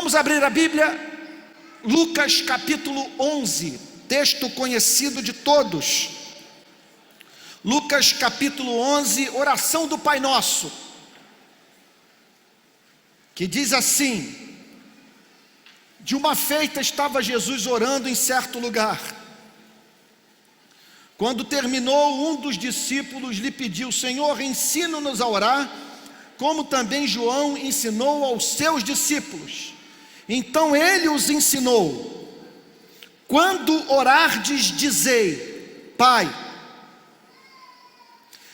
Vamos abrir a Bíblia, Lucas capítulo 11, texto conhecido de todos. Lucas capítulo 11, oração do Pai Nosso, que diz assim: de uma feita estava Jesus orando em certo lugar. Quando terminou, um dos discípulos lhe pediu: Senhor, ensina-nos a orar, como também João ensinou aos seus discípulos. Então ele os ensinou: quando orardes, dizei: Pai,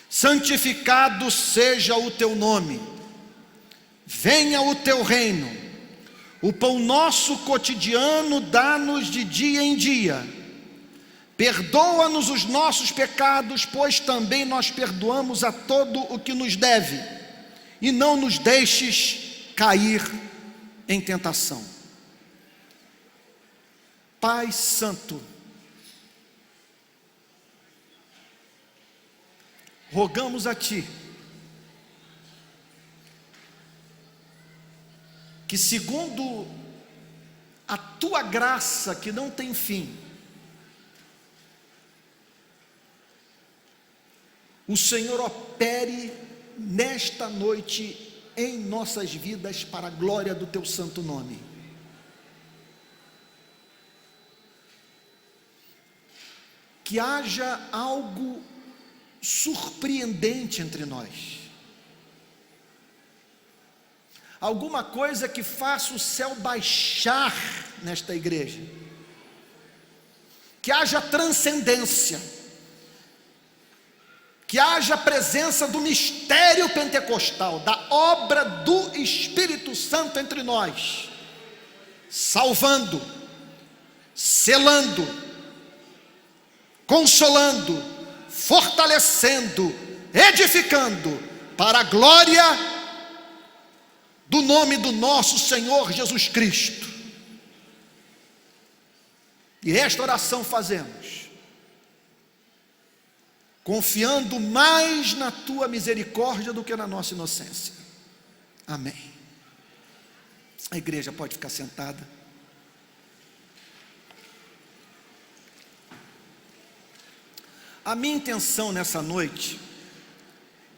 santificado seja o teu nome, venha o teu reino, o pão nosso cotidiano dá-nos de dia em dia, perdoa-nos os nossos pecados, pois também nós perdoamos a todo o que nos deve, e não nos deixes cair em tentação. Pai Santo, rogamos a Ti que, segundo a Tua graça que não tem fim, o Senhor opere nesta noite em nossas vidas para a glória do Teu santo nome. Que haja algo surpreendente entre nós, alguma coisa que faça o céu baixar nesta igreja, que haja transcendência, que haja a presença do mistério pentecostal, da obra do Espírito Santo entre nós, salvando, selando, consolando, fortalecendo, edificando, para a glória do nome do nosso Senhor Jesus Cristo. E esta oração fazemos confiando mais na Tua misericórdia do que na nossa inocência. Amém. A igreja pode ficar sentada. A minha intenção nessa noite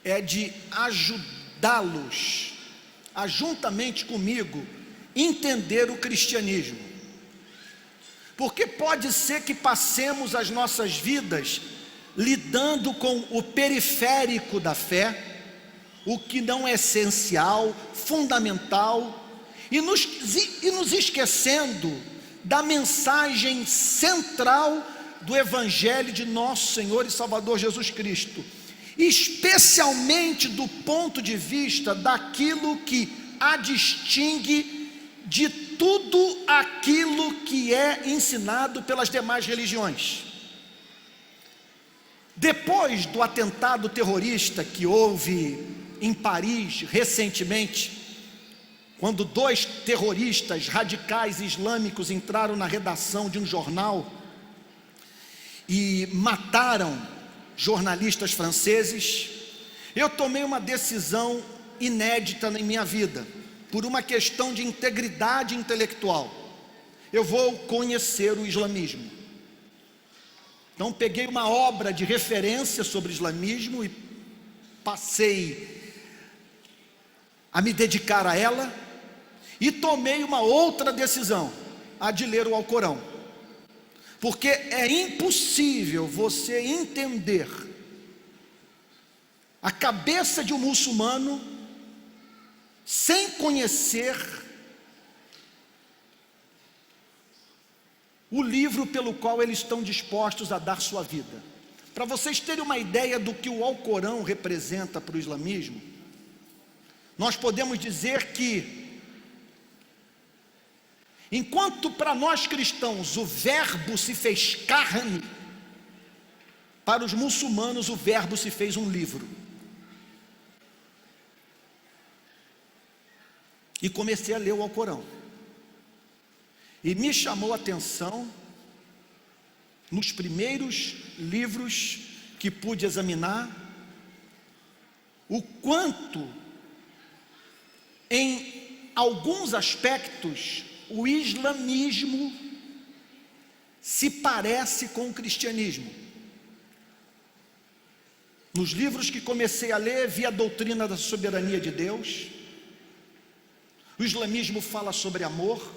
é de ajudá-los a, juntamente comigo, entender o cristianismo. Porque pode ser que passemos as nossas vidas lidando com o periférico da fé, o que não é essencial, fundamental, e nos esquecendo da mensagem central do Evangelho de nosso Senhor e Salvador Jesus Cristo, especialmente do ponto de vista daquilo que a distingue de tudo aquilo que é ensinado pelas demais religiões. Depois do atentado terrorista que houve em Paris recentemente, quando 2 terroristas radicais islâmicos entraram na redação de um jornal e mataram jornalistas franceses, eu tomei uma decisão inédita em minha vida, por uma questão de integridade intelectual. Eu vou conhecer o islamismo. Então peguei uma obra de referência sobre o islamismo e passei a me dedicar a ela, e tomei uma outra decisão, a de ler o Alcorão. Porque é impossível você entender a cabeça de um muçulmano sem conhecer o livro pelo qual eles estão dispostos a dar sua vida. Para vocês terem uma ideia do que o Alcorão representa para o islamismo, nós podemos dizer que, enquanto para nós cristãos o verbo se fez carne, para os muçulmanos o verbo se fez um livro. E comecei a ler o Alcorão, e me chamou a atenção, nos primeiros livros que pude examinar, o quanto em alguns aspectos, o islamismo se parece com o cristianismo. Nos livros que comecei a ler, vi a doutrina da soberania de Deus. O islamismo fala sobre amor.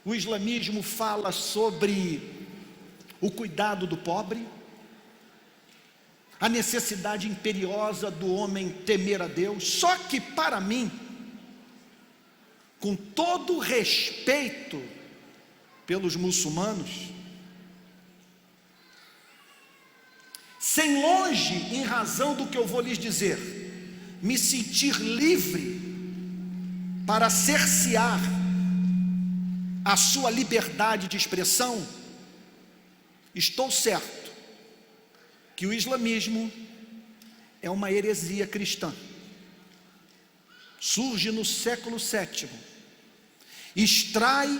O islamismo fala sobre o cuidado do pobre, a necessidade imperiosa do homem temer a Deus. Só que para mim, com todo respeito pelos muçulmanos, sem longe, em razão do que eu vou lhes dizer, me sentir livre para cercear a sua liberdade de expressão, estou certo que o islamismo é uma heresia cristã. Surge no século VII, extrai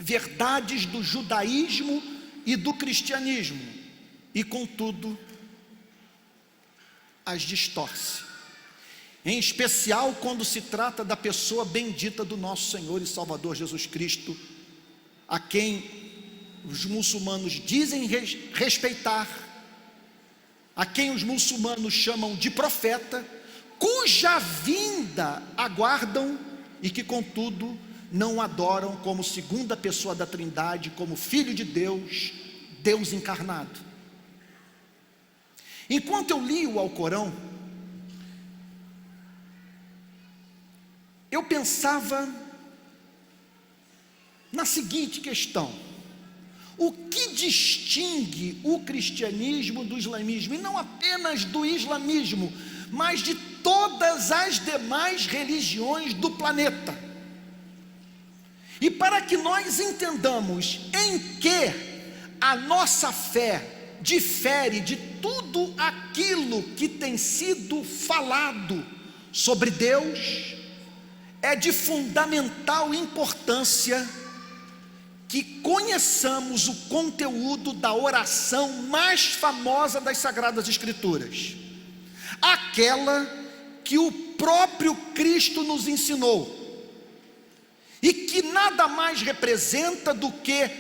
verdades do judaísmo e do cristianismo, e contudo as distorce, em especial quando se trata da pessoa bendita do nosso Senhor e Salvador Jesus Cristo, a quem os muçulmanos dizem respeitar, a quem os muçulmanos chamam de profeta, cuja vinda aguardam e que contudo não adoram como segunda pessoa da Trindade, como Filho de Deus, Deus encarnado. Enquanto eu li o Alcorão, eu pensava na seguinte questão: o que distingue o cristianismo do islamismo? E não apenas do islamismo, mas de todas as demais religiões do planeta. E para que nós entendamos em que a nossa fé difere de tudo aquilo que tem sido falado sobre Deus, é de fundamental importância que conheçamos o conteúdo da oração mais famosa das Sagradas Escrituras, aquela que o próprio Cristo nos ensinou, e que nada mais representa do que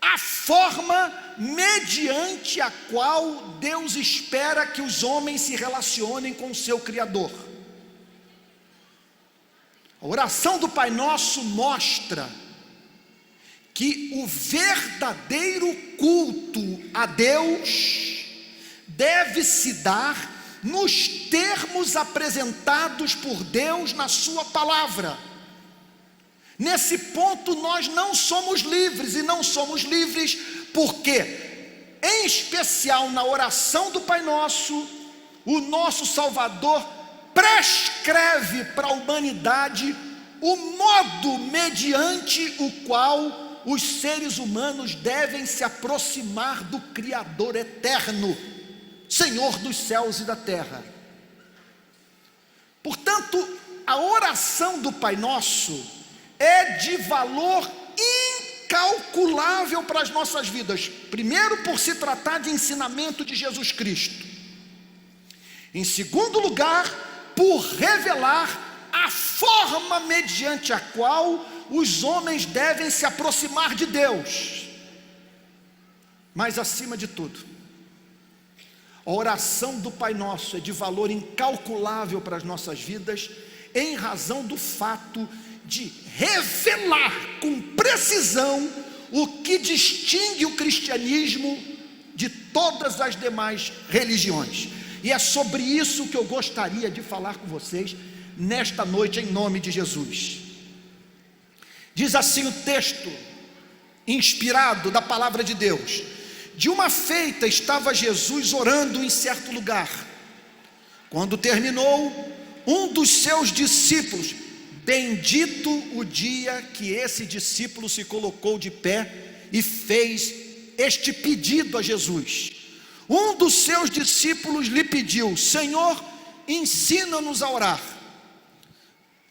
a forma mediante a qual Deus espera que os homens se relacionem com o seu Criador. A oração do Pai Nosso mostra que o verdadeiro culto a Deus deve se dar nos termos apresentados por Deus na sua palavra. Nesse ponto nós não somos livres, e não somos livres porque, em especial na oração do Pai Nosso, o nosso Salvador prescreve para a humanidade o modo mediante o qual os seres humanos devem se aproximar do Criador eterno, Senhor dos céus e da terra. Portanto, a oração do Pai Nosso é de valor incalculável para as nossas vidas. Primeiro, por se tratar de ensinamento de Jesus Cristo. Em segundo lugar, por revelar a forma mediante a qual os homens devem se aproximar de Deus. Mas acima de tudo, a oração do Pai Nosso é de valor incalculável para as nossas vidas, em razão do fato de revelar com precisão o que distingue o cristianismo de todas as demais religiões. E é sobre isso que eu gostaria de falar com vocês nesta noite, em nome de Jesus. Diz assim o texto inspirado da palavra de Deus: de uma feita estava Jesus orando em certo lugar. Quando terminou, um dos seus discípulos, bendito o dia que esse discípulo se colocou de pé e fez este pedido a Jesus. Um dos seus discípulos lhe pediu: Senhor, ensina-nos a orar.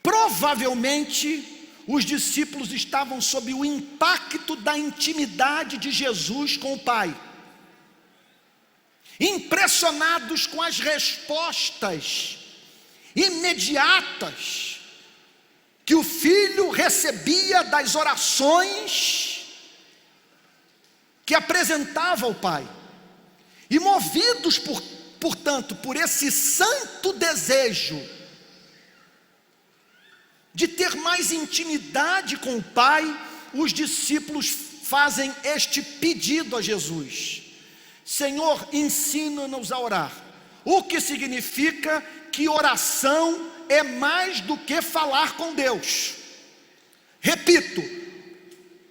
Provavelmente os discípulos estavam sob o impacto da intimidade de Jesus com o Pai, impressionados com as respostas imediatas que o filho recebia das orações que apresentava ao Pai. E movidos, portanto, por esse santo desejo de ter mais intimidade com o Pai, os discípulos fazem este pedido a Jesus: Senhor, ensina-nos a orar. O que significa que oração é mais do que falar com Deus. Repito,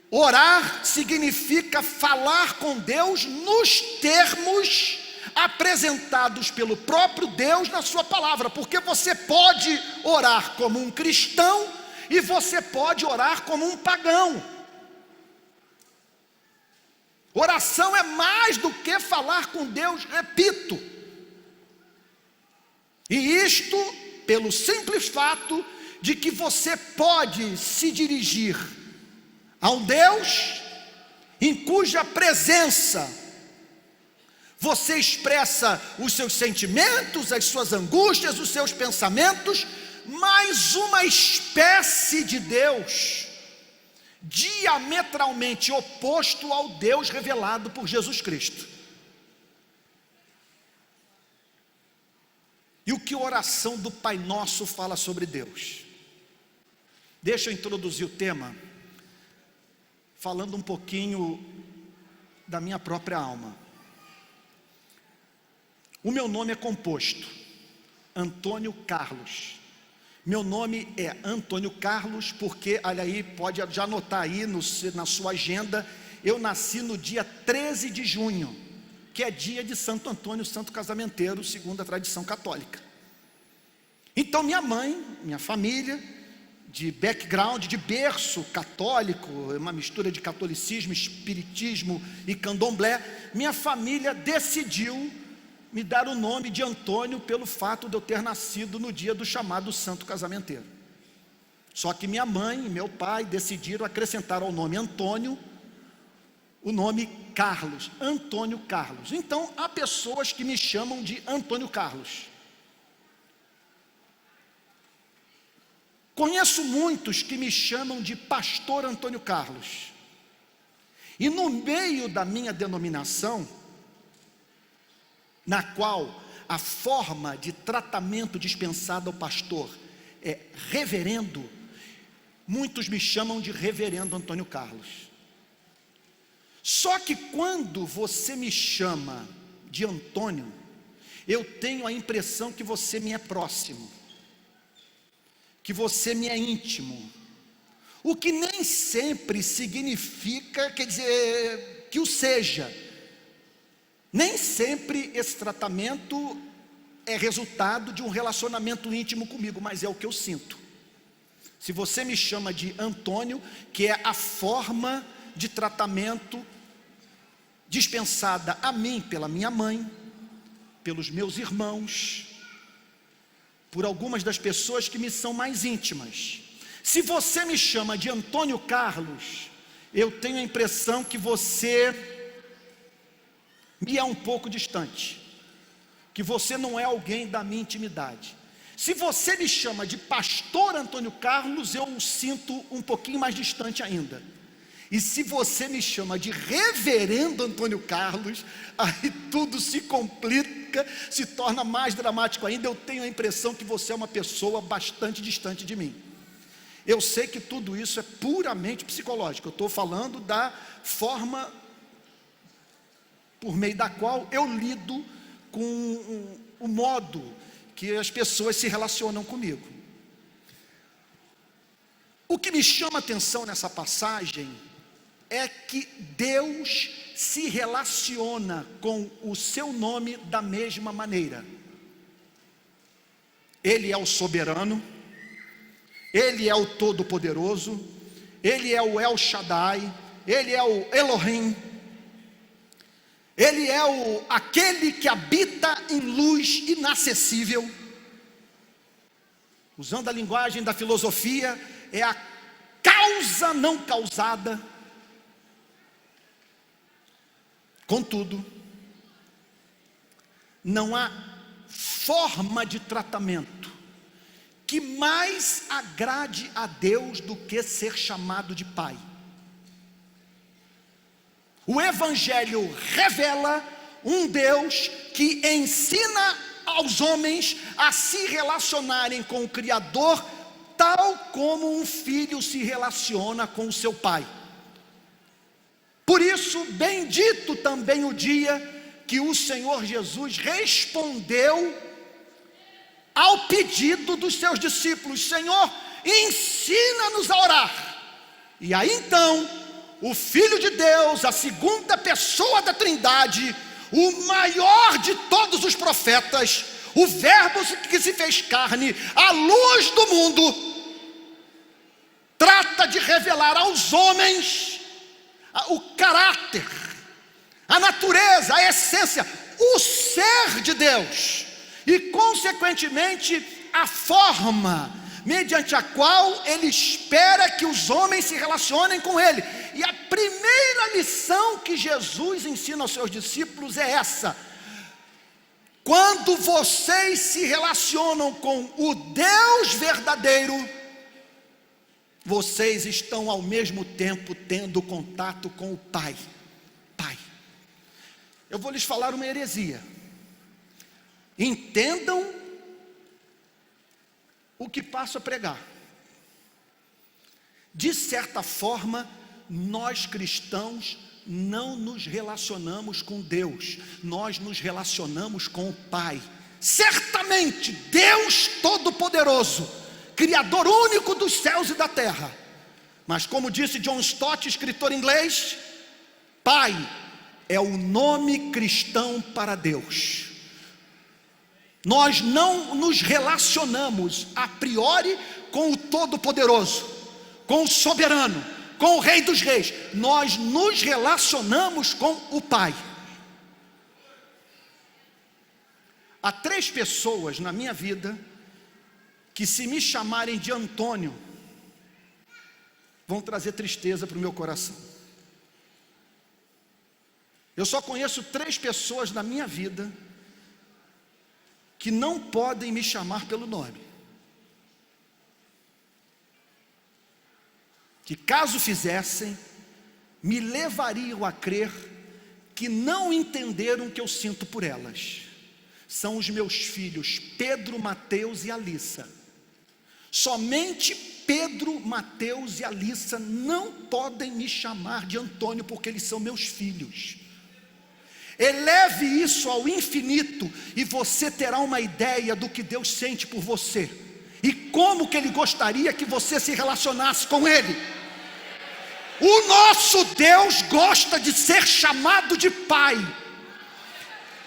orar significa falar com Deus nos termos apresentados pelo próprio Deus na sua palavra, porque você pode orar como um cristão e você pode orar como um pagão. Oração é mais do que falar com Deus, repito. E isto pelo simples fato de que você pode se dirigir a um Deus em cuja presença você expressa os seus sentimentos, as suas angústias, os seus pensamentos, mas uma espécie de Deus diametralmente oposto ao Deus revelado por Jesus Cristo. E o que a oração do Pai Nosso fala sobre Deus? Deixa eu introduzir o tema falando um pouquinho da minha própria alma. O meu nome é composto, Antônio Carlos. Meu nome é Antônio Carlos porque, olha aí, pode já anotar aí na sua agenda, eu nasci no dia 13 de junho, que é dia de Santo Antônio, santo casamenteiro, segundo a tradição católica. Então minha mãe, minha família, de background, de berço católico, uma mistura de catolicismo, espiritismo e candomblé, minha família decidiu me dar o nome de Antônio pelo fato de eu ter nascido no dia do chamado santo casamenteiro. Só que minha mãe e meu pai decidiram acrescentar ao nome Antônio o nome Carlos, Antônio Carlos. Então há pessoas que me chamam de Antônio Carlos. Conheço muitos que me chamam de Pastor Antônio Carlos. E no meio da minha denominação, na qual a forma de tratamento dispensada ao pastor é reverendo, muitos me chamam de reverendo Antônio Carlos. Só que quando você me chama de Antônio, eu tenho a impressão que você me é próximo, que você me é íntimo, o que nem sempre significa, quer dizer, que o seja. Nem sempre esse tratamento é resultado de um relacionamento íntimo comigo, mas é o que eu sinto. Se você me chama de Antônio, que é a forma de tratamento dispensada a mim pela minha mãe, pelos meus irmãos, por algumas das pessoas que me são mais íntimas. Se você me chama de Antônio Carlos, eu tenho a impressão que você me é um pouco distante, que você não é alguém da minha intimidade. Se você me chama de Pastor Antônio Carlos, eu o sinto um pouquinho mais distante ainda. E se você me chama de Reverendo Antônio Carlos, aí tudo se complica, se torna mais dramático ainda. Eu tenho a impressão que você é uma pessoa bastante distante de mim. Eu sei que tudo isso é puramente psicológico. Eu estou falando da forma por meio da qual eu lido com o modo que as pessoas se relacionam comigo. O que me chama a atenção nessa passagem é que Deus se relaciona com o seu nome da mesma maneira. Ele é o soberano, Ele é o todo-poderoso, Ele é o El Shaddai, Ele é o Elohim, Ele é aquele que habita em luz inacessível. Usando a linguagem da filosofia, é a causa não causada. Contudo, não há forma de tratamento que mais agrade a Deus do que ser chamado de Pai. O Evangelho revela um Deus que ensina aos homens a se relacionarem com o Criador, tal como um filho se relaciona com o seu pai. Por isso, bendito também o dia que o Senhor Jesus respondeu ao pedido dos seus discípulos: Senhor, ensina-nos a orar. E aí então, o Filho de Deus, a segunda pessoa da Trindade, o maior de todos os profetas, o Verbo que se fez carne, a luz do mundo, trata de revelar aos homens o caráter, a natureza, a essência, o ser de Deus, e consequentemente a forma mediante a qual Ele espera que os homens se relacionem com Ele. E a primeira lição que Jesus ensina aos seus discípulos é essa: quando vocês se relacionam com o Deus verdadeiro, vocês estão ao mesmo tempo tendo contato com o Pai. Pai. Eu vou lhes falar uma heresia. Entendam o que passo a pregar. De certa forma, nós cristãos não nos relacionamos com Deus, nós nos relacionamos com o Pai. Certamente, Deus Todo-Poderoso, Criador único dos céus e da terra. Mas como disse John Stott, escritor inglês, Pai é o nome cristão para Deus. Nós não nos relacionamos a priori com o Todo-Poderoso, com o Soberano, com o Rei dos Reis. Nós nos relacionamos com o Pai. Há 3 pessoas na minha vida que, se me chamarem de Antônio, vão trazer tristeza para o meu coração. Eu só conheço 3 pessoas na minha vida que não podem me chamar pelo nome, que caso fizessem, me levariam a crer que não entenderam o que eu sinto por elas. São os meus filhos Pedro, Mateus e Alissa. Somente Pedro, Mateus e Alissa não podem me chamar de Antônio, porque eles são meus filhos. Eleve isso ao infinito e você terá uma ideia do que Deus sente por você e como que Ele gostaria que você se relacionasse com Ele. O nosso Deus gosta de ser chamado de Pai.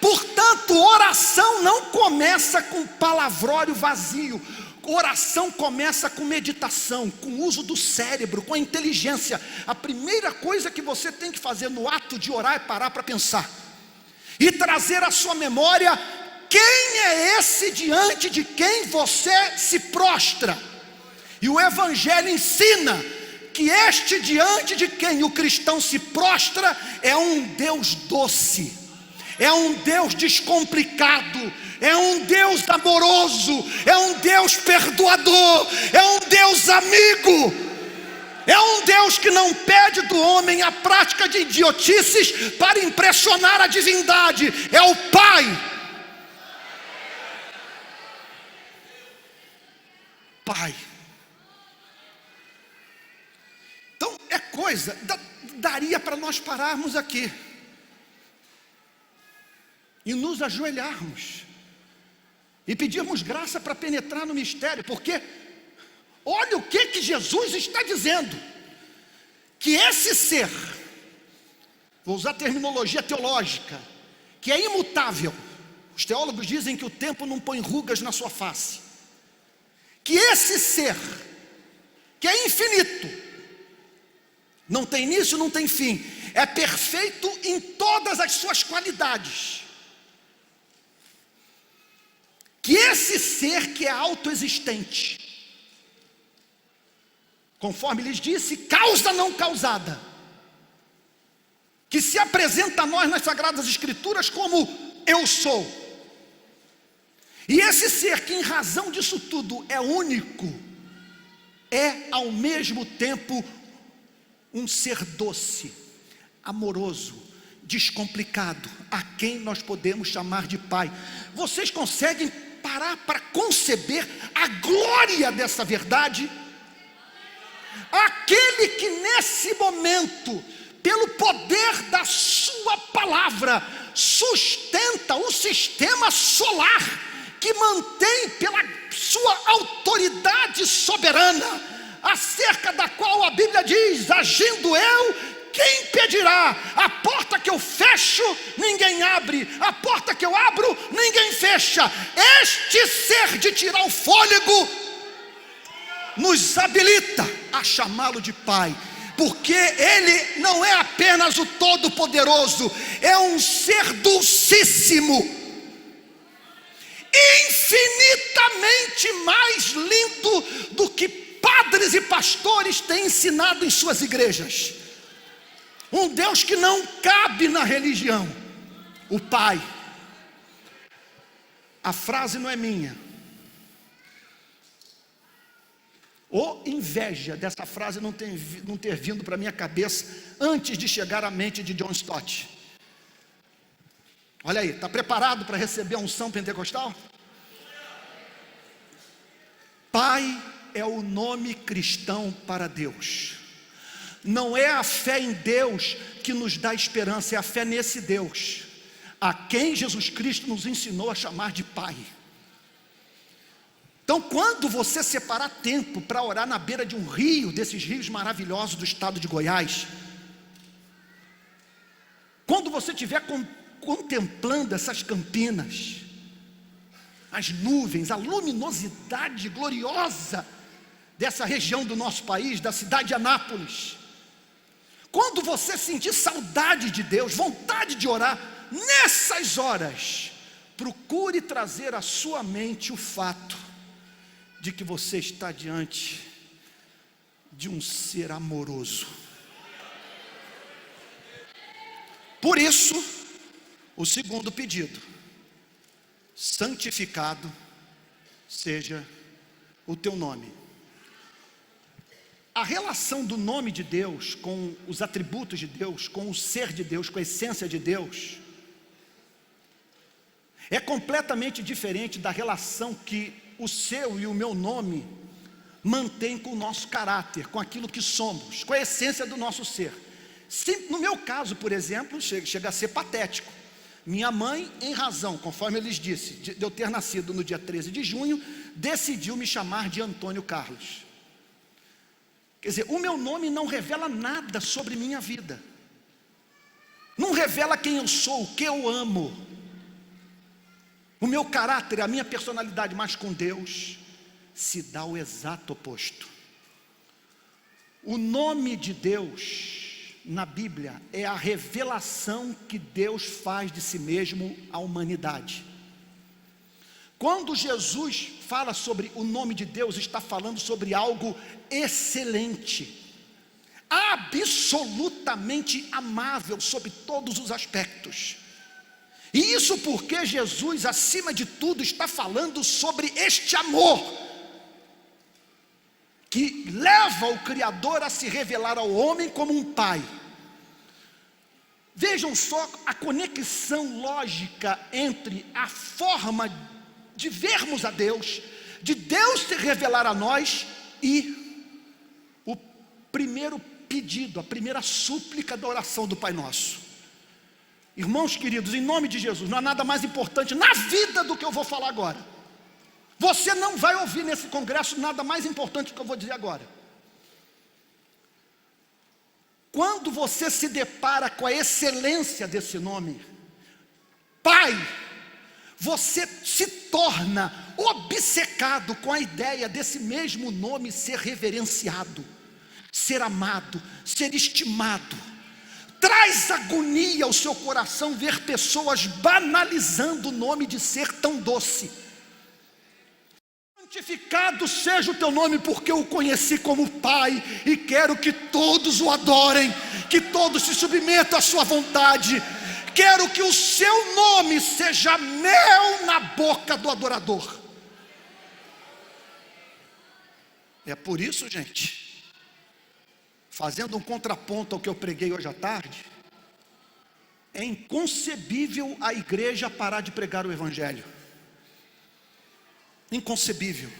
Portanto, oração não começa com palavrório vazio. Oração começa com meditação, com o uso do cérebro, com a inteligência. A primeira coisa que você tem que fazer no ato de orar é parar para pensar e trazer à sua memória quem é esse diante de quem você se prostra. E o Evangelho ensina que este diante de quem o cristão se prostra é um Deus doce, é um Deus descomplicado, é um Deus amoroso, é um Deus perdoador, é um Deus amigo, é um Deus que não pede do homem a prática de idiotices para impressionar a divindade. É o Pai. Pai. Então é coisa, daria para nós pararmos aqui e nos ajoelharmos e pedirmos graça para penetrar no mistério, porque olha o que Jesus está dizendo: que esse ser, vou usar terminologia teológica, que é imutável. Os teólogos dizem que o tempo não põe rugas na sua face. Que esse ser, que é infinito, não tem início, não tem fim, é perfeito em todas as suas qualidades. Que esse ser que é autoexistente, conforme lhes disse, causa não causada, que se apresenta a nós nas Sagradas Escrituras como eu sou. E esse ser que em razão disso tudo é único, é ao mesmo tempo um ser doce, amoroso, descomplicado, a quem nós podemos chamar de Pai. Vocês conseguem parar para conceber a glória dessa verdade? Aquele que nesse momento, pelo poder da sua palavra, sustenta o sistema solar, que mantém pela sua autoridade soberana, acerca da qual a Bíblia diz: agindo eu, quem impedirá? A porta que eu fecho, ninguém abre; a porta que eu abro, ninguém fecha. Este ser de tirar o fôlego nos habilita a chamá-lo de Pai, porque Ele não é apenas o Todo-Poderoso, é um ser dulcíssimo, infinitamente mais lindo do que padres e pastores têm ensinado em suas igrejas. Um Deus que não cabe na religião, o Pai. A frase não é minha. Ou inveja dessa frase não ter vindo para a minha cabeça antes de chegar à mente de John Stott. Olha aí, está preparado para receber a unção pentecostal? Pai é o nome cristão para Deus. Não é a fé em Deus que nos dá esperança, é a fé nesse Deus, a quem Jesus Cristo nos ensinou a chamar de Pai. Então, quando você separar tempo para orar na beira de um rio, desses rios maravilhosos do estado de Goiás, quando você estiver contemplando essas campinas, as nuvens, a luminosidade gloriosa dessa região do nosso país, da cidade de Anápolis, quando você sentir saudade de Deus, vontade de orar, nessas horas, procure trazer à sua mente o fato de que você está diante de um ser amoroso. Por isso, o segundo pedido: santificado seja o teu nome. A relação do nome de Deus com os atributos de Deus, com o ser de Deus, com a essência de Deus, é completamente diferente da relação que o seu e o meu nome mantém com o nosso caráter, com aquilo que somos, com a essência do nosso ser. No meu caso, por exemplo, chega a ser patético. Minha mãe, em razão, conforme eu lhes disse, de eu ter nascido no dia 13 de junho, decidiu me chamar de Antônio Carlos. Quer dizer, o meu nome não revela nada sobre minha vida, não revela quem eu sou, o que eu amo, o meu caráter, a minha personalidade. Mas com Deus se dá o exato oposto. O nome de Deus na Bíblia é a revelação que Deus faz de si mesmo à humanidade. Quando Jesus fala sobre o nome de Deus, está falando sobre algo excelente, absolutamente amável sob todos os aspectos. E isso porque Jesus, acima de tudo, está falando sobre este amor que leva o Criador a se revelar ao homem como um pai. Vejam só a conexão lógica entre a forma de vermos a Deus, de Deus se revelar a nós, e o primeiro pedido, a primeira súplica da oração do Pai Nosso. Irmãos queridos, em nome de Jesus, não há nada mais importante na vida do que eu vou falar agora. Você não vai ouvir nesse congresso nada mais importante do que eu vou dizer agora. Quando você se depara com a excelência desse nome, Pai, você se torna obcecado com a ideia desse mesmo nome ser reverenciado, ser amado, ser estimado. Traz agonia ao seu coração ver pessoas banalizando o nome de ser tão doce. Santificado seja o teu nome, porque eu o conheci como Pai, e quero que todos o adorem, que todos se submetam à sua vontade, quero que o seu nome seja mel na boca do adorador. É por isso, gente, fazendo um contraponto ao que eu preguei hoje à tarde, é inconcebível a igreja parar de pregar o evangelho. Inconcebível.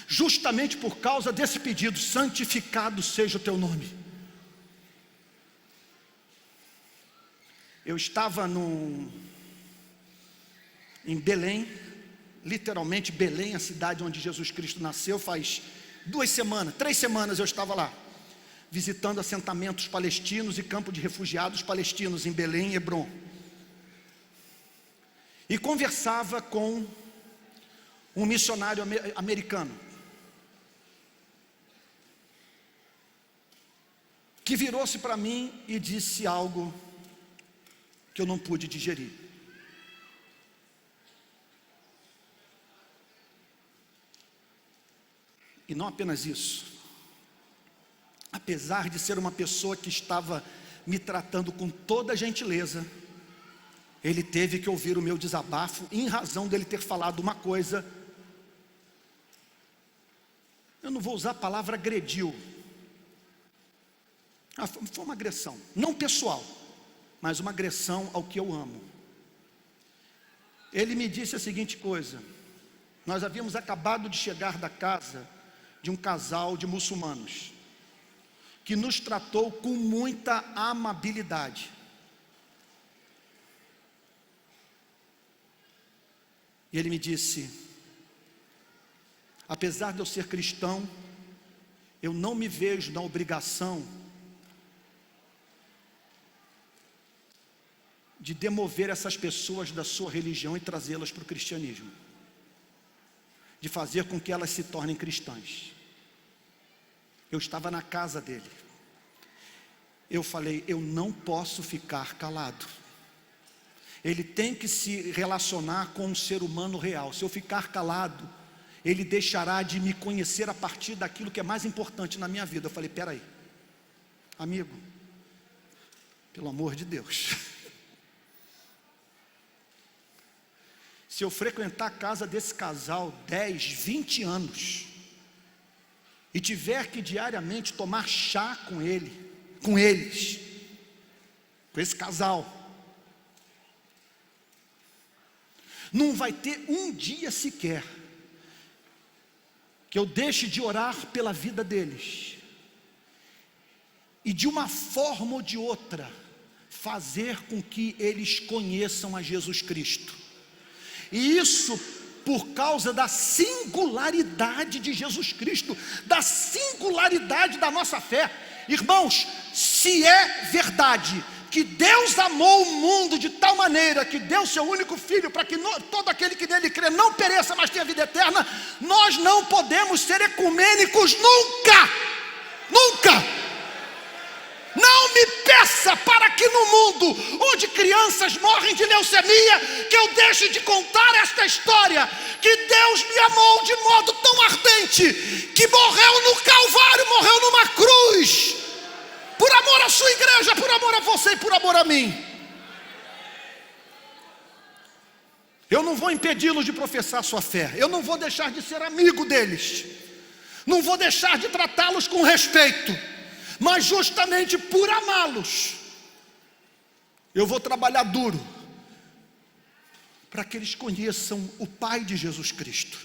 Justamente por causa desse pedido: santificado seja o teu nome. Eu estava em Belém, literalmente Belém, a cidade onde Jesus Cristo nasceu. Faz 3 semanas eu estava lá, visitando assentamentos palestinos e campo de refugiados palestinos em Belém e Hebrom. E conversava com um missionário americano, que virou-se para mim e disse algo que eu não pude digerir. E não apenas isso, apesar de ser uma pessoa que estava me tratando com toda gentileza, ele teve que ouvir o meu desabafo, em razão dele ter falado uma coisa, eu não vou usar a palavra agrediu, foi uma agressão, não pessoal, mas uma agressão ao que eu amo. Ele me disse a seguinte coisa: nós havíamos acabado de chegar da casa de um casal de muçulmanos, que nos tratou com muita amabilidade. E ele me disse: apesar de eu ser cristão, eu não me vejo na obrigação de demover essas pessoas da sua religião e trazê-las para o cristianismo, de fazer com que elas se tornem cristãs. Eu estava na casa dele. Eu falei: eu não posso ficar calado. Ele tem que se relacionar com um ser humano real. Se eu ficar calado, ele deixará de me conhecer a partir daquilo que é mais importante na minha vida. Eu falei: peraí, amigo, pelo amor de Deus, se eu frequentar a casa desse casal 10, 20 anos, e tiver que diariamente tomar chá com eles, com esse casal, não vai ter um dia sequer que eu deixe de orar pela vida deles, e de uma forma ou de outra fazer com que eles conheçam a Jesus Cristo. E isso por causa da singularidade de Jesus Cristo, da singularidade da nossa fé. Irmãos, se é verdade que Deus amou o mundo de tal maneira que deu seu único filho para que todo aquele que nele crê não pereça, mas tenha vida eterna, nós não podemos ser ecumênicos nunca, nunca. Não me peça para que no mundo onde crianças morrem de leucemia, que eu deixe de contar esta história, que Deus me amou de modo tão ardente, que morreu no Calvário, morreu numa cruz, por amor à sua igreja, por amor a você e por amor a mim. Eu não vou impedi-los de professar a sua fé, eu não vou deixar de ser amigo deles, não vou deixar de tratá-los com respeito, mas justamente por amá-los, eu vou trabalhar duro para que eles conheçam o Pai de Jesus Cristo.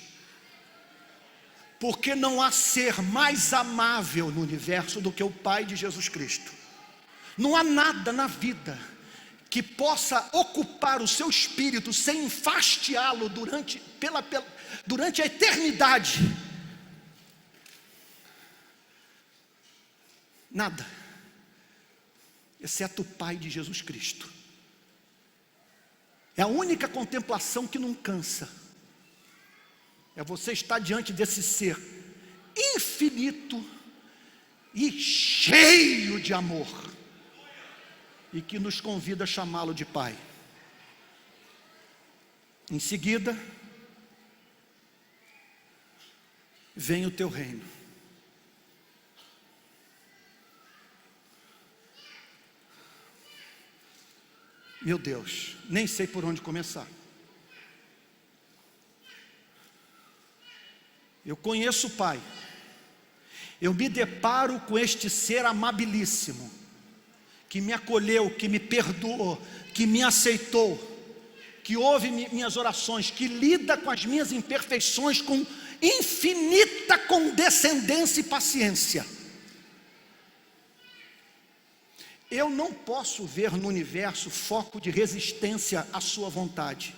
Porque não há ser mais amável no universo do que o Pai de Jesus Cristo. Não há nada na vida que possa ocupar o seu espírito sem enfastiá-lo durante a eternidade. Nada, exceto o Pai de Jesus Cristo. É a única contemplação que não cansa. É você estar diante desse ser infinito e cheio de amor, e que nos convida a chamá-lo de Pai. Em seguida, vem o teu reino. Meu Deus, nem sei por onde começar. Eu conheço o Pai, eu me deparo com este ser amabilíssimo, que me acolheu, que me perdoou, que me aceitou, que ouve minhas orações, que lida com as minhas imperfeições com infinita condescendência e paciência. Eu não posso ver no universo foco de resistência à sua vontade.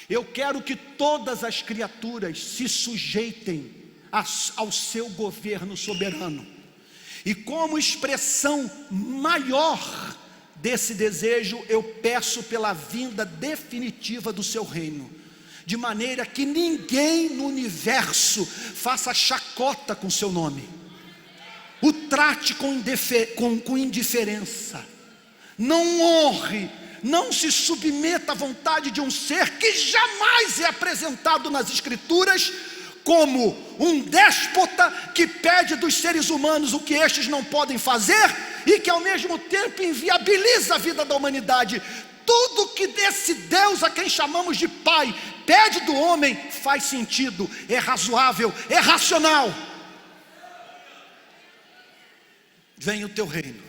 Eu quero que todas as criaturas se sujeitem ao seu governo soberano. E como expressão maior desse desejo, eu peço pela vinda definitiva do seu reino, de maneira que ninguém no universo faça chacota com seu nome, o trate com indiferença, não honre, não se submeta à vontade de um ser que jamais é apresentado nas Escrituras como um déspota que pede dos seres humanos o que estes não podem fazer e que ao mesmo tempo inviabiliza a vida da humanidade. Tudo que desse Deus a quem chamamos de Pai pede do homem faz sentido, é razoável, é racional. Venha o teu reino.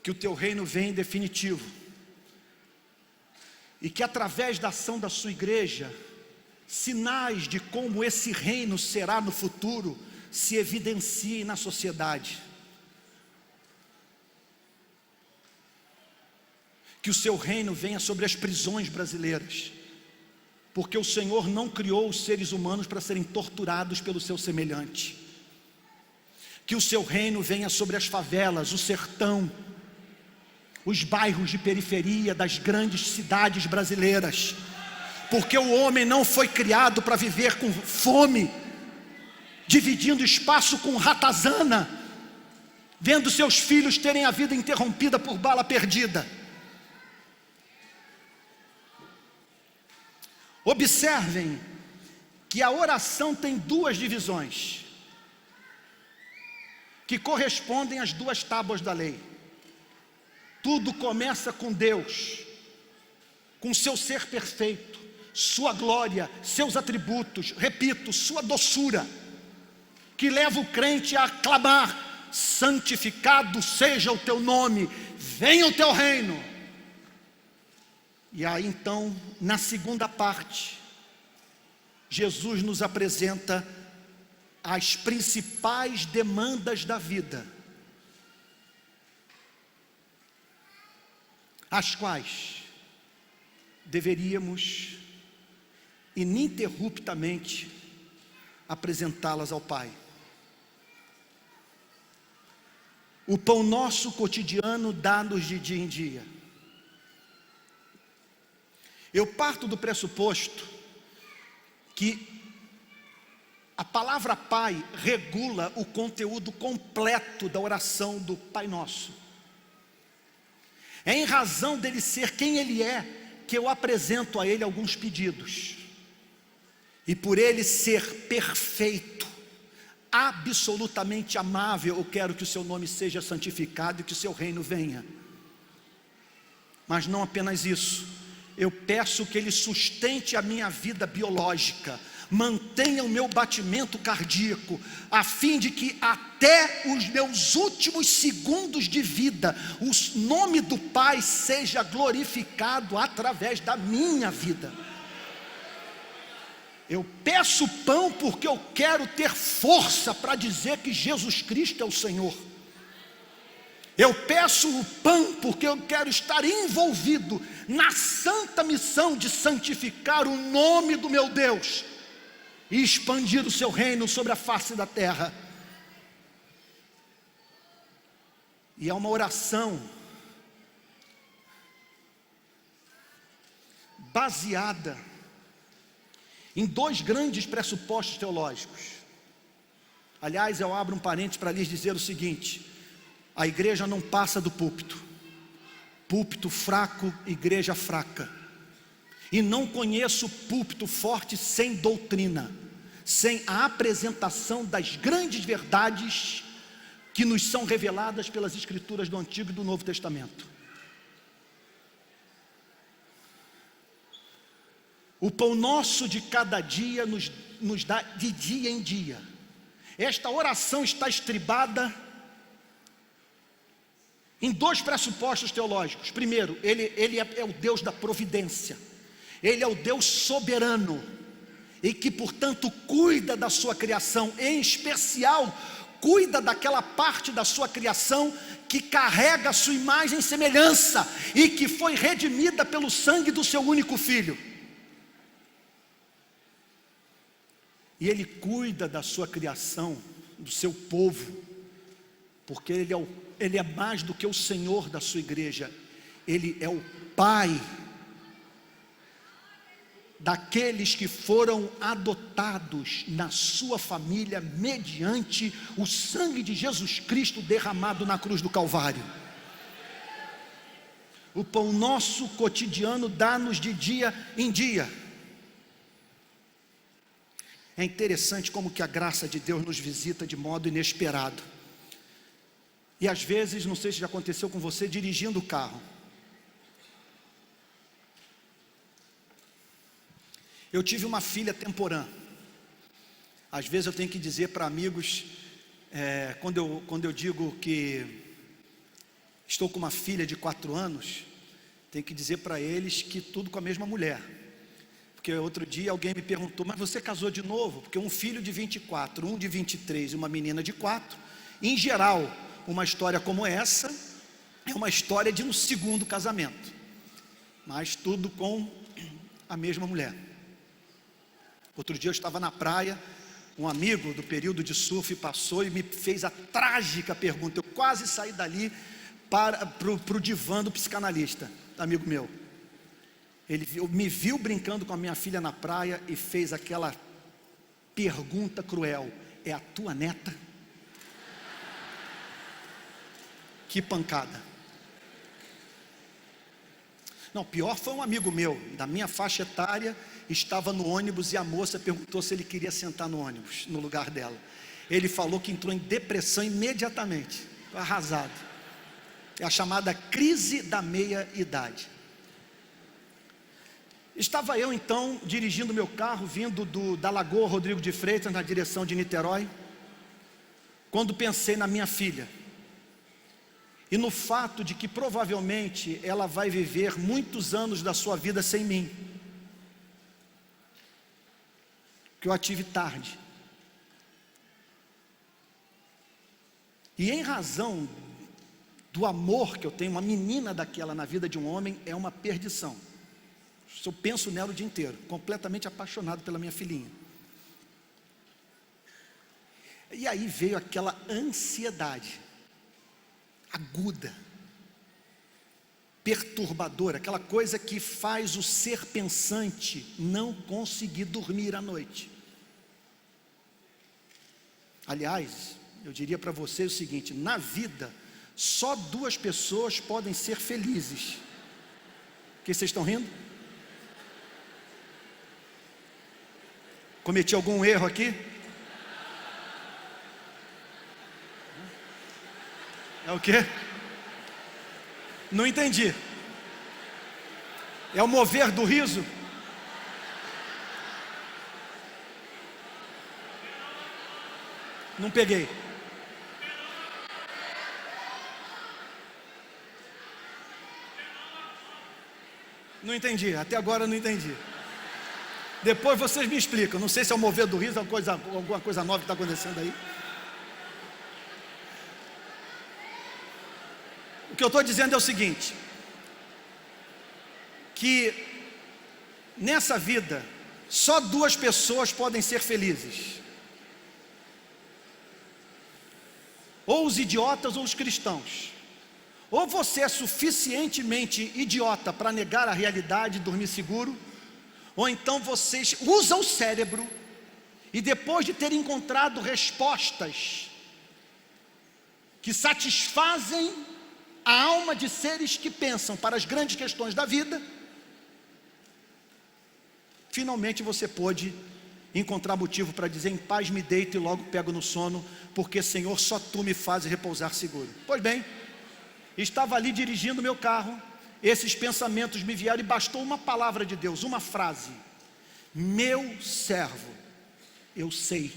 Que o teu reino venha em definitivo, e que através da ação da sua igreja, sinais de como esse reino será no futuro se evidenciem na sociedade. Que o seu reino venha sobre as prisões brasileiras, porque o Senhor não criou os seres humanos para serem torturados pelo seu semelhante. Que o seu reino venha sobre as favelas, o sertão, os bairros de periferia das grandes cidades brasileiras, porque o homem não foi criado para viver com fome, dividindo espaço com ratazana, vendo seus filhos terem a vida interrompida por bala perdida. Observem que a oração tem duas divisões, que correspondem às duas tábuas da lei. Tudo começa com Deus, com seu ser perfeito, sua glória, seus atributos, repito, sua doçura, que leva o crente a clamar: santificado seja o teu nome, venha o teu reino. E aí então, na segunda parte, Jesus nos apresenta as principais demandas da vida, as quais deveríamos ininterruptamente apresentá-las ao Pai. O pão nosso cotidiano dá-nos de dia em dia. Eu parto do pressuposto que a palavra Pai regula o conteúdo completo da oração do Pai Nosso. É em razão dele ser quem ele é, que eu apresento a ele alguns pedidos. E por ele ser perfeito, absolutamente amável, eu quero que o seu nome seja santificado e que o seu reino venha. Mas não apenas isso, eu peço que ele sustente a minha vida biológica, mantenha o meu batimento cardíaco, a fim de que até os meus últimos segundos de vida, o nome do Pai seja glorificado através da minha vida. Eu peço pão porque eu quero ter força para dizer que Jesus Cristo é o Senhor. Eu peço o pão porque eu quero estar envolvido na santa missão de santificar o nome do meu Deus e expandir o seu reino sobre a face da terra. E é uma oração baseada em dois grandes pressupostos teológicos. Aliás, eu abro um parênteses para lhes dizer o seguinte: a igreja não passa do púlpito. Púlpito fraco, igreja fraca. E não conheço púlpito forte sem doutrina, sem a apresentação das grandes verdades que nos são reveladas pelas Escrituras do Antigo e do Novo Testamento. O pão nosso de cada dia nos dá de dia em dia. Esta oração está estribada em dois pressupostos teológicos. Primeiro, ele é o Deus da providência. Ele é o Deus soberano e que, portanto, cuida da sua criação, em especial, cuida daquela parte da sua criação que carrega a sua imagem e semelhança e que foi redimida pelo sangue do seu único Filho. E Ele cuida da sua criação, do seu povo, porque Ele é mais do que o Senhor da sua igreja. Ele é o Pai daqueles que foram adotados na sua família mediante o sangue de Jesus Cristo derramado na cruz do Calvário. O pão nosso cotidiano dá-nos de dia em dia. É interessante como que a graça de Deus nos visita de modo inesperado. E às vezes, não sei se já aconteceu com você, dirigindo o carro. Eu tive uma filha temporã. Às vezes eu tenho que dizer para amigos, quando eu digo que estou com uma filha de 4 anos, tenho que dizer para eles que tudo com a mesma mulher. Porque outro dia alguém me perguntou, mas você casou de novo? Porque um filho de 24, um de 23 e uma menina de 4, em geral, uma história como essa é uma história de um segundo casamento, mas tudo com a mesma mulher. Outro dia eu estava na praia, um amigo do período de surf passou e me fez a trágica pergunta. Eu quase saí dali para o divã do psicanalista, amigo meu. Ele me viu brincando com a minha filha na praia e fez aquela pergunta cruel: é a tua neta? Que pancada. Não, pior foi um amigo meu, da minha faixa etária, estava no ônibus e a moça perguntou se ele queria sentar no ônibus, no lugar dela. Ele falou que entrou em depressão imediatamente, arrasado. É a chamada crise da meia-idade. Estava eu então dirigindo meu carro, vindo da Lagoa Rodrigo de Freitas, na direção de Niterói, quando pensei na minha filha, e no fato de que provavelmente ela vai viver muitos anos da sua vida sem mim, que eu a tive tarde, e em razão do amor que eu tenho, uma menina daquela na vida de um homem é uma perdição. Eu penso nela o dia inteiro, completamente apaixonado pela minha filhinha. E aí veio aquela ansiedade aguda, perturbadora, aquela coisa que faz o ser pensante não conseguir dormir à noite. Aliás, eu diria para vocês o seguinte: na vida, só 2 pessoas podem ser felizes. Que vocês estão rindo? Cometi algum erro aqui? É o quê? Não entendi. É o mover do riso? Não peguei. Não entendi, até agora não entendi. Depois vocês me explicam. Não sei se é o mover do riso, alguma coisa nova que está acontecendo aí. O que eu estou dizendo é o seguinte: que nessa vida só 2 pessoas podem ser felizes: ou os idiotas ou os cristãos. Ou você é suficientemente idiota para negar a realidade e dormir seguro, ou então você usa o cérebro e, depois de ter encontrado respostas que satisfazem a alma de seres que pensam para as grandes questões da vida, Finalmente você pôde encontrar motivo para dizer: em paz me deito e logo pego no sono, porque Senhor, só Tu me fazes repousar seguro. Pois bem, estava ali dirigindo meu carro, esses pensamentos me vieram e bastou uma palavra de Deus, uma frase: meu servo, eu sei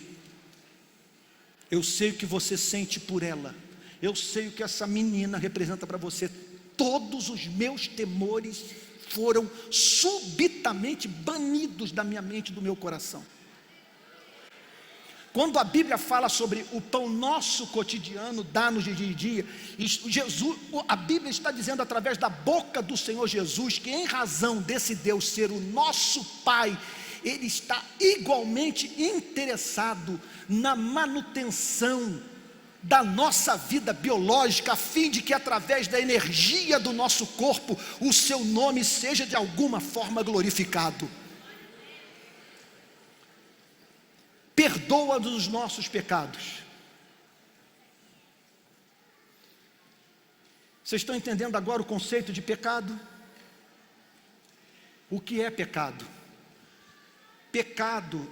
o que você sente por ela, eu sei o que essa menina representa para você. Todos os meus temores foram subitamente banidos da minha mente e do meu coração. Quando a Bíblia fala sobre o pão nosso cotidiano, dá-nos de dia em dia, a Bíblia está dizendo através da boca do Senhor Jesus, que em razão desse Deus ser o nosso Pai, Ele está igualmente interessado na manutenção da nossa vida biológica, a fim de que através da energia do nosso corpo, o seu nome seja de alguma forma glorificado. Perdoa-nos os nossos pecados. Vocês estão entendendo agora o conceito de pecado? O que é pecado? Pecado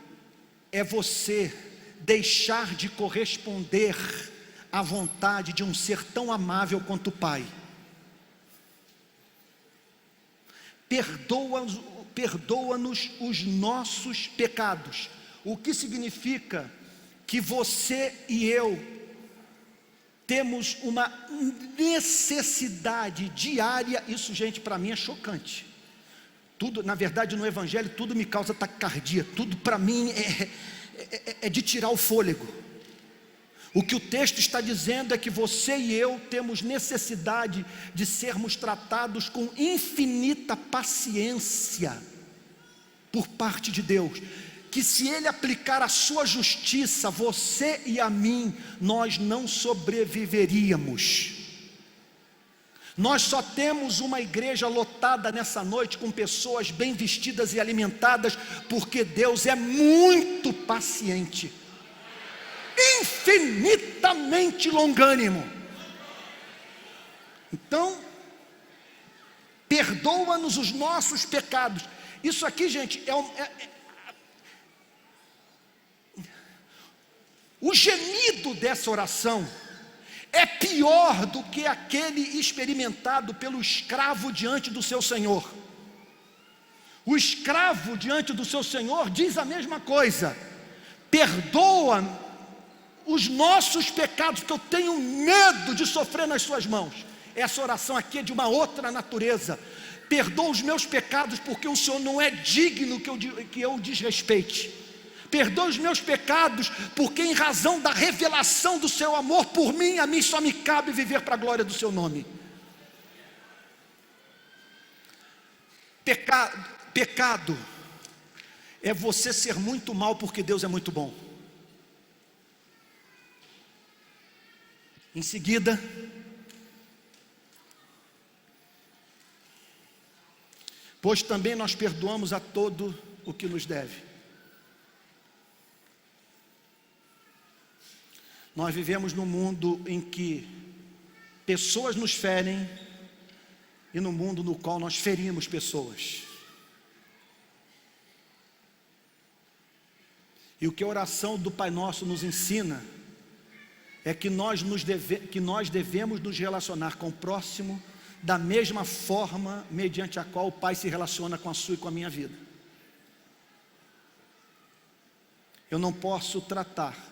é você deixar de corresponder à vontade de um ser tão amável quanto o Pai. Perdoa-nos os nossos pecados. O que significa que você e eu temos uma necessidade diária. Isso, gente, para mim é chocante. Tudo, na verdade, no Evangelho, tudo me causa taquicardia. Tudo para mim é de tirar o fôlego. O que o texto está dizendo é que você e eu temos necessidade de sermos tratados com infinita paciência por parte de Deus, que se Ele aplicar a sua justiça, você e a mim, nós não sobreviveríamos. Nós só temos uma igreja lotada nessa noite com pessoas bem vestidas e alimentadas, porque Deus é muito paciente, infinitamente longânimo. Então, perdoa-nos os nossos pecados. Isso aqui, gente, o gemido dessa oração é pior do que aquele experimentado pelo escravo diante do seu senhor. O escravo diante do seu senhor diz a mesma coisa: perdoa os nossos pecados, porque eu tenho medo de sofrer nas suas mãos. Essa oração aqui é de uma outra natureza. Perdoa os meus pecados, porque o Senhor não é digno que eu desrespeite. Perdoa os meus pecados, porque em razão da revelação do seu amor por mim, a mim só me cabe viver para a glória do seu nome. Pecado é você ser muito mal porque Deus é muito bom. Em seguida, pois também nós perdoamos a todo o que nos deve. Nós vivemos num mundo em que pessoas nos ferem e no mundo no qual nós ferimos pessoas. E o que a oração do Pai Nosso nos ensina é que nós devemos nos relacionar com o próximo da mesma forma mediante a qual o Pai se relaciona com a sua e com a minha vida. Eu não posso tratar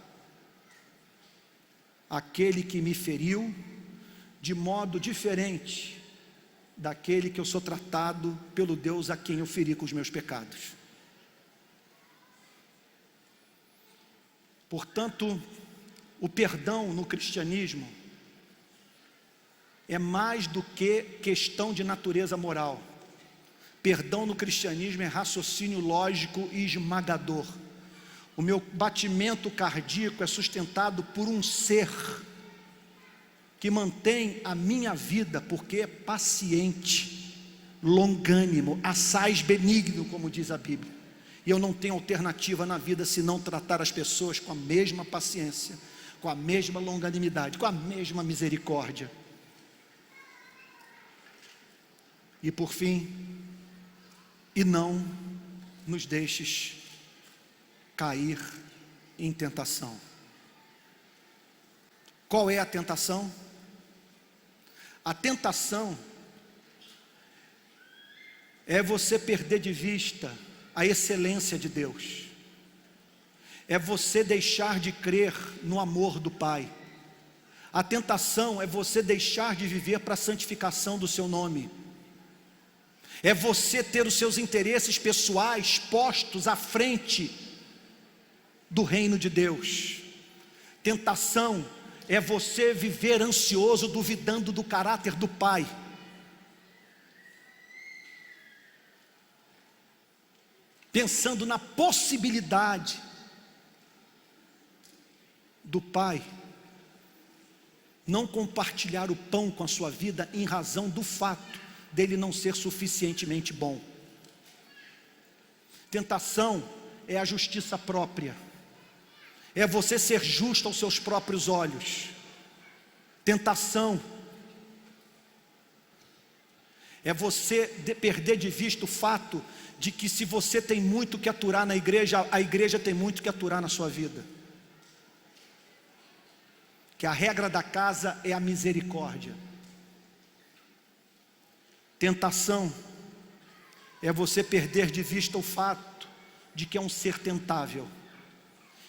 aquele que me feriu de modo diferente daquele que eu sou tratado pelo Deus a quem eu feri com os meus pecados. Portanto, o perdão no cristianismo é mais do que questão de natureza moral. Perdão no cristianismo é raciocínio lógico e esmagador. O meu batimento cardíaco é sustentado por um ser que mantém a minha vida, porque é paciente, longânimo, assaz benigno, como diz a Bíblia. E eu não tenho alternativa na vida senão tratar as pessoas com a mesma paciência, com a mesma longanimidade, com a mesma misericórdia. E por fim, e não nos deixes cair em tentação. Qual é a tentação? A tentação é você perder de vista a excelência de Deus, é você deixar de crer no amor do Pai. A tentação é você deixar de viver para a santificação do seu nome, é você ter os seus interesses pessoais postos à frente do reino de Deus. Tentação é você viver ansioso, duvidando do caráter do Pai. Pensando na possibilidade do Pai não compartilhar o pão com a sua vida em razão do fato dele não ser suficientemente bom. Tentação é a justiça própria, é você ser justo aos seus próprios olhos. Tentação é você perder de vista o fato de que se você tem muito que aturar na igreja, a igreja tem muito que aturar na sua vida. Que a regra da casa é a misericórdia. Tentação é você perder de vista o fato de que é um ser tentável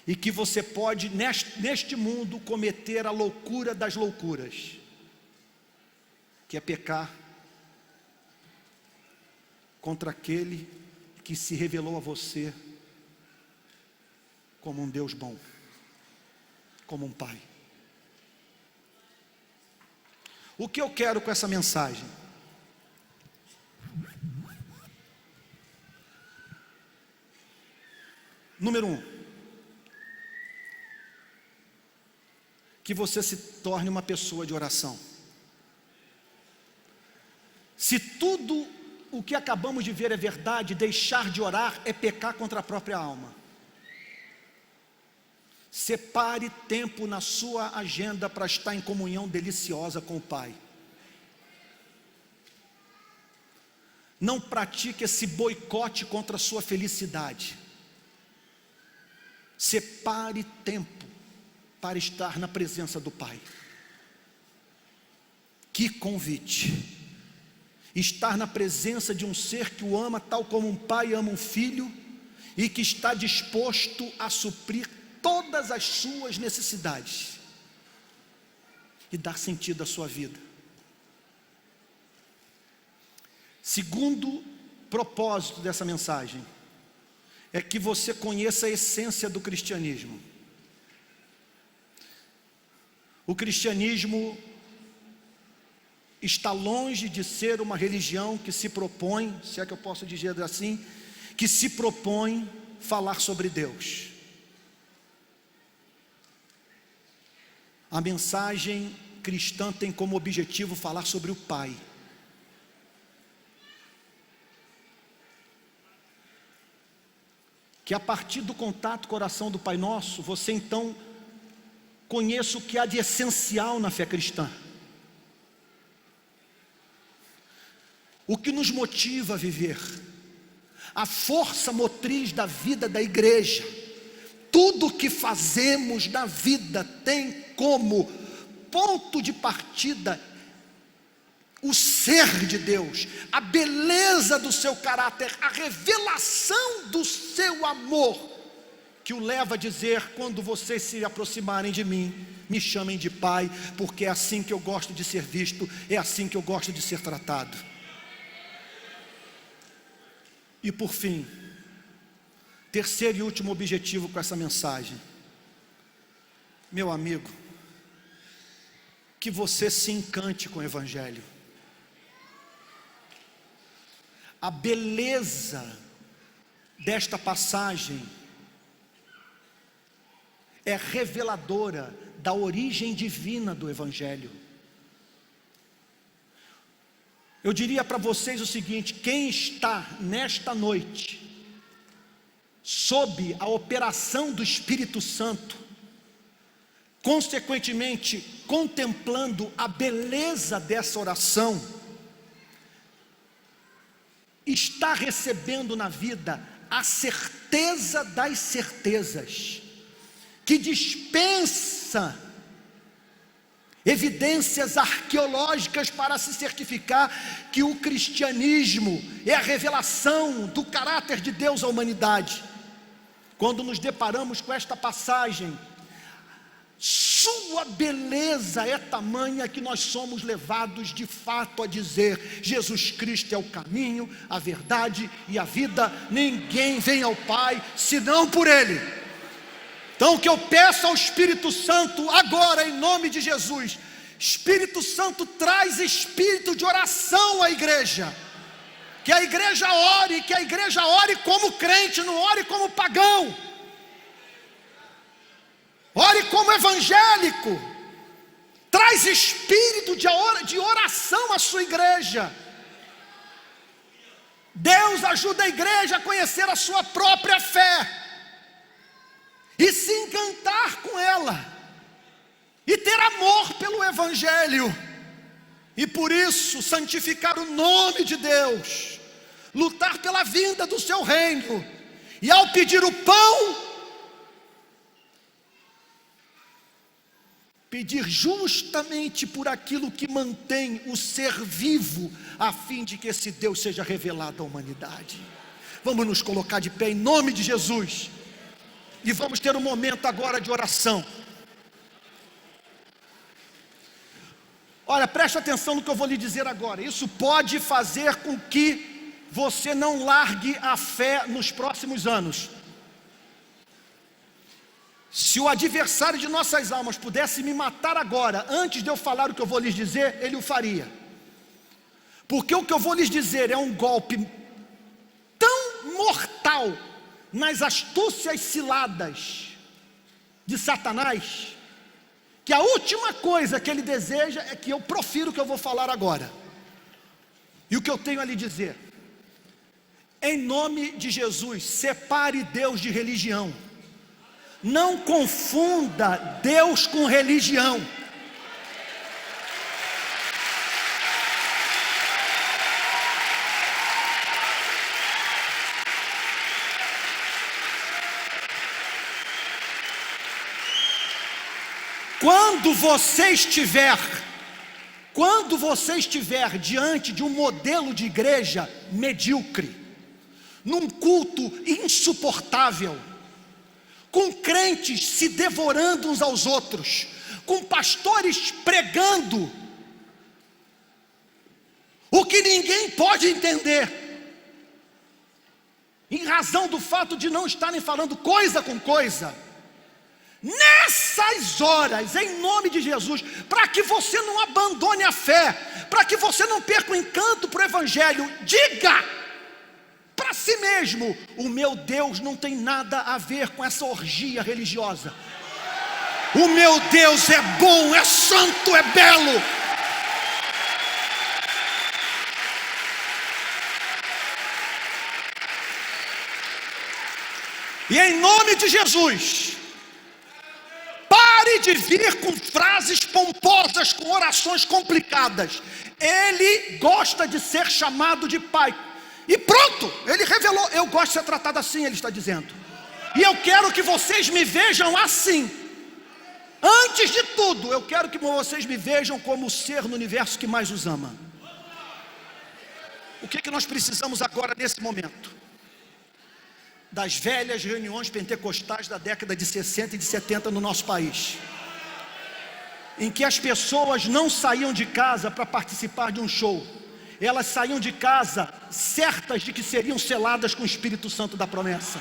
e que você pode neste mundo cometer a loucura das loucuras, que é pecar contra aquele que se revelou a você como um Deus bom, como um Pai. O que eu quero com essa mensagem? Número 1, que você se torne uma pessoa de oração. Se tudo o que acabamos de ver é verdade, deixar de orar é pecar contra a própria alma. Separe tempo na sua agenda para estar em comunhão deliciosa com o Pai. Não pratique esse boicote contra a sua felicidade. Separe tempo para estar na presença do Pai. Que convite! Estar na presença de um ser que o ama tal como um pai ama um filho e que está disposto a suprir todas as suas necessidades e dar sentido à sua vida. Segundo propósito dessa mensagem é que você conheça a essência do cristianismo. O cristianismo está longe de ser uma religião que se propõe, se é que eu posso dizer assim, que se propõe falar sobre Deus. A mensagem cristã tem como objetivo falar sobre o Pai. Que a partir do contato com a oração do Pai Nosso, você então conheça o que há de essencial na fé cristã. O que nos motiva a viver, a força motriz da vida da igreja. Tudo o que fazemos na vida tem como ponto de partida o ser de Deus, a beleza do seu caráter, a revelação do seu amor, que o leva a dizer: quando vocês se aproximarem de mim, me chamem de Pai, porque é assim que eu gosto de ser visto, é assim que eu gosto de ser tratado. E por fim, terceiro e último objetivo com essa mensagem, meu amigo, que você se encante com o Evangelho. A beleza desta passagem é reveladora da origem divina do Evangelho. Eu diria para vocês o seguinte: quem está nesta noite sob a operação do Espírito Santo, consequentemente contemplando a beleza dessa oração, está recebendo na vida a certeza das certezas, que dispensa evidências arqueológicas para se certificar que o cristianismo é a revelação do caráter de Deus à humanidade. Quando nos deparamos com esta passagem, sua beleza é tamanha que nós somos levados de fato a dizer: Jesus Cristo é o caminho, a verdade e a vida, ninguém vem ao Pai senão por Ele. Então o que eu peço ao Espírito Santo agora, em nome de Jesus: Espírito Santo, traz espírito de oração à igreja, que a igreja ore como crente, não ore como pagão, ore como evangélico. Traz espírito de oração à sua igreja. Deus ajuda a igreja a conhecer a sua própria fé e se encantar com ela, e ter amor pelo evangelho, e por isso santificar o nome de Deus, lutar pela vinda do seu reino, e ao pedir o pão, pedir justamente por aquilo que mantém o ser vivo, a fim de que esse Deus seja revelado à humanidade. Vamos nos colocar de pé em nome de Jesus, e vamos ter um momento agora de oração. Olha, preste atenção no que eu vou lhe dizer agora. Isso pode fazer com que você não largue a fé nos próximos anos. Se o adversário de nossas almas pudesse me matar agora, antes de eu falar o que eu vou lhes dizer, ele o faria. Porque o que eu vou lhes dizer é um golpe tão mortal nas astúcias ciladas de Satanás, que a última coisa que ele deseja é que eu profira o que eu vou falar agora. E o que eu tenho a lhe dizer: em nome de Jesus, separe Deus de religião. Não confunda Deus com religião. Quando você estiver diante de um modelo de igreja medíocre, num culto insuportável, com crentes se devorando uns aos outros, com pastores pregando o que ninguém pode entender, em razão do fato de não estarem falando coisa com coisa, nessas horas, em nome de Jesus, para que você não abandone a fé, para que você não perca o encanto para o evangelho, diga para si mesmo: o meu Deus não tem nada a ver com essa orgia religiosa. O meu Deus é bom, é santo, é belo. E em nome de Jesus, pare de vir com frases pomposas, com orações complicadas. Ele gosta de ser chamado de Pai. E pronto, ele revelou: eu gosto de ser tratado assim, ele está dizendo. E eu quero que vocês me vejam assim. Antes de tudo, eu quero que vocês me vejam como o ser no universo que mais os ama. O que nós precisamos agora nesse momento? Das velhas reuniões pentecostais da década de 60 e de 70 no nosso país, em que as pessoas não saíam de casa para participar de um show, elas saíam de casa certas de que seriam seladas com o Espírito Santo da promessa.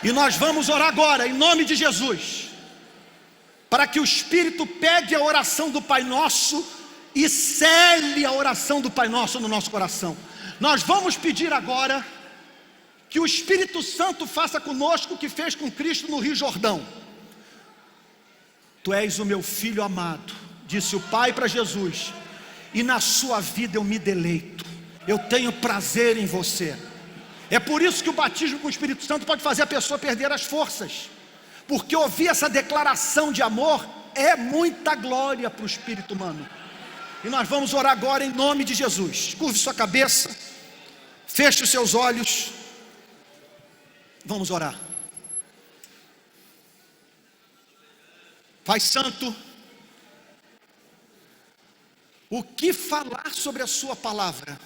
E nós vamos orar agora, em nome de Jesus, para que o Espírito pegue a oração do Pai Nosso e cele a oração do Pai Nosso no nosso coração. Nós vamos pedir agora que o Espírito Santo faça conosco o que fez com Cristo no Rio Jordão. Tu és o meu filho amado, disse o Pai para Jesus, e na sua vida eu me deleito, eu tenho prazer em você. É por isso que o batismo com o Espírito Santo pode fazer a pessoa perder as forças, porque ouvir essa declaração de amor é muita glória para o espírito humano. E nós vamos orar agora em nome de Jesus. Curve sua cabeça, Feche os seus olhos. Vamos orar. Pai Santo, o que falar sobre a sua palavra?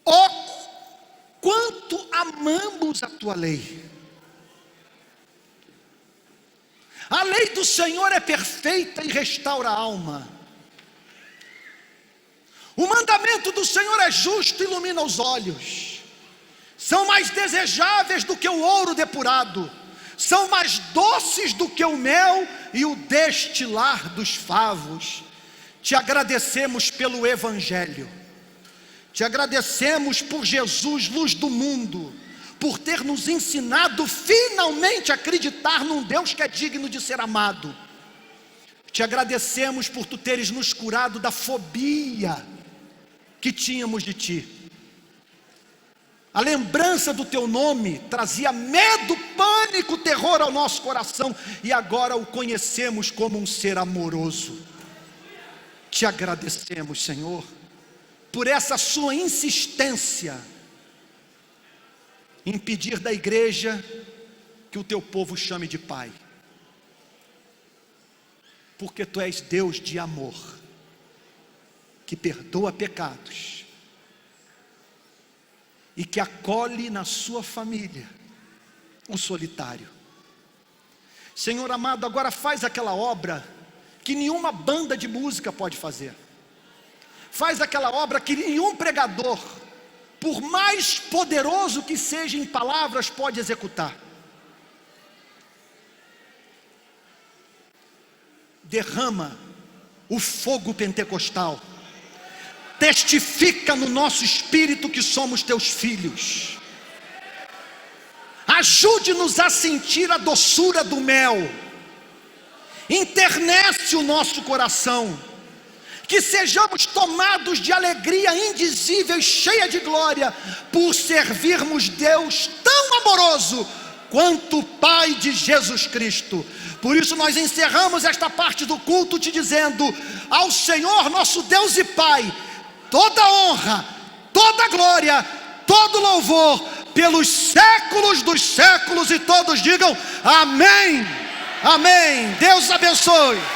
Oh, quanto amamos a tua lei. A lei do Senhor é perfeita e restaura a alma. O mandamento do Senhor é justo e ilumina os olhos. São mais desejáveis do que o ouro depurado. São mais doces do que o mel e o destilar dos favos. Te agradecemos pelo Evangelho. Te agradecemos por Jesus, luz do mundo, por ter nos ensinado finalmente a acreditar num Deus que é digno de ser amado. Te agradecemos por tu teres nos curado da fobia que tínhamos de ti. A lembrança do teu nome trazia medo, pânico, terror ao nosso coração, e agora o conhecemos como um ser amoroso. Te agradecemos, Senhor, por essa sua insistência em pedir da igreja que o teu povo chame de Pai, porque tu és Deus de amor, que perdoa pecados e que acolhe na sua família o solitário. Senhor amado, agora faz aquela obra que nenhuma banda de música pode fazer. Faz aquela obra que nenhum pregador, por mais poderoso que seja em palavras, pode executar. Derrama o fogo pentecostal. Testifica no nosso espírito que somos teus filhos. Ajude-nos a sentir a doçura do mel. Enternece o nosso coração. Que sejamos tomados de alegria indizível e cheia de glória, por servirmos Deus tão amoroso quanto o Pai de Jesus Cristo. Por isso nós encerramos esta parte do culto te dizendo: ao Senhor nosso Deus e Pai, toda honra, toda glória, todo louvor, pelos séculos dos séculos, e todos digam amém, amém. Deus abençoe.